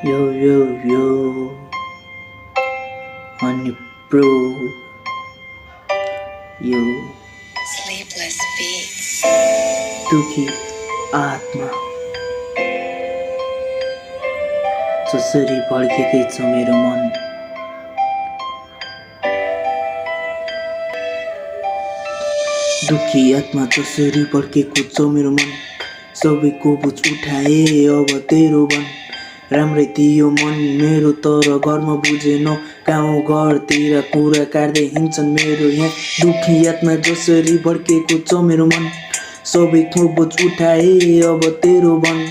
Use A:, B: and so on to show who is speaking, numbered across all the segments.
A: Yo, honey bro, yo
B: Sleepless beats.
A: दुखी आत्मा जसरी भड्केकै छ मेरो मन। दुखी आत्मा जसरी भड्केको छ मेरो मन। सबैको बुझ उठाए अब तेरो बन। राम्रै थियो मन मेरो तर घरमा बुझेन। गाउँ घरतिर कुरा काट्दै हिँड्छन् मेरो यहाँ। दुखी आत्मा जसरी भड्केको छ मेरो मन। सबैको बुझ उठाए अब तेरो बन।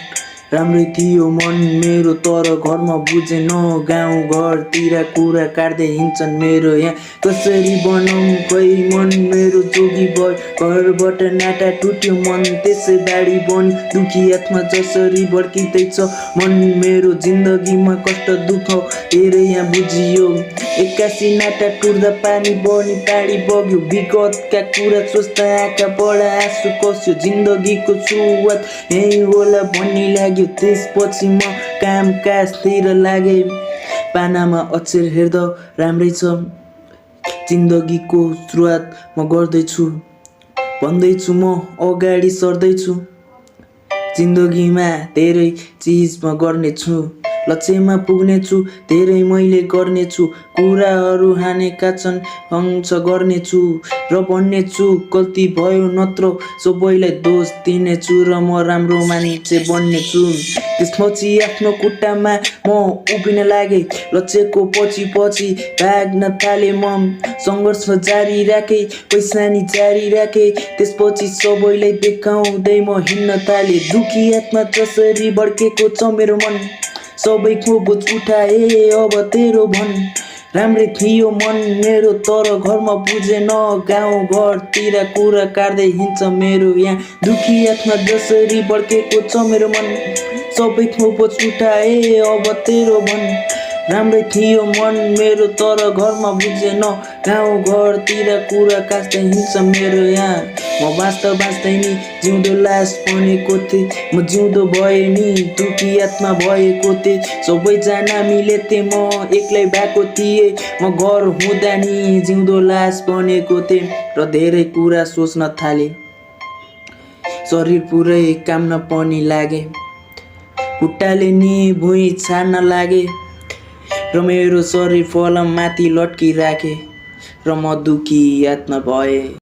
A: राम्रै थियो मन मेरो तर घरमा बुझेन। गाउँ घरतिर कुरा काट्दै हिँड्छन् मेरो यहाँ। कसरी बनाऊँ खै मन मेरो जोगी भयो। घरबाट नाटा टुट्यो मन त्यसै बाढी बन्यो। दुखी आत्मा जसरी भड्किँदैछ मन मेरो। जिन्दगीमा कष्ट दुःख धेरै यहाँ बुझियो। एक्कासी नाटा टुट्दा पानी बनी पाडी बग्यो। विगतका कुरा सोच्दा आँखाबाट आँसु खस्यो। जिन्दगीको सुरुवात यही होला भन्ने लाग्यो। त्यसपछि म काम काजतिर लागे। पानामा अक्षर हेर्दा राम्रै छ। जिन्दगीको सुरुवात म गर्दैछु। भन्दैछु म अगाडि सर्दैछु। जिन्दगीमा धेरै चिज म गर्नेछु। लक्ष्यमा पुग्नेछु धेरै मैले गर्नेछु। कुराहरू हानेका छन् हंस गर्नेछु र भन्नेछु गल्ती भयो नत्र सबैलाई दोष दिनेछु र म राम्रो मान्छे बन्नेछु। त्यसपछि आफ्नो खुट्टामा म उभिन लागे। लक्ष्यको पछि पछि भाग्न थाले म। सङ्घर्ष जारी राखे पैसा नि जारी राखे। त्यसपछि सबैलाई देखाउँदै म हिँड्न थाले। दुखी आत्मा जसरी भड्केको छ मेरो मन। सबैको बुझ उठाए अब तेरो भन। राम्रै थियो मन मेरो तर घरमा बुझेन। गाउँ घरतिर कुरा काट्दै हिँड्छ मेरो यहाँ। दुखी आत्मा जसरी भड्केको छ मेरो मन। सबैको बुझ उठाए अब तेरो भन। राम्रै थियो मन मेरो तर घरमा बुझेन। गाउँ घरतिर कुरा काट्दै हिँड्छ मेरो यहाँ। म बाँच्दै नि जिउँदो लास बनेको थिएँ। म जिउँदो भए नि दुखी आत्मा भएको थिएँ। सबैजना मिलेथे म एक्लै भएको थिएँ। म घर हुँदा नि जिउँदो लास बनेको थिएँ र धेरै कुरा सोच्न थालेँ। शरीर पुरै काम्न पनि लागे। खुट्टाले नि भुइँ छाड्न लागे र मेरो शरीर फलम माथि लट्किराखे र म दुखी आत्मा भएँ।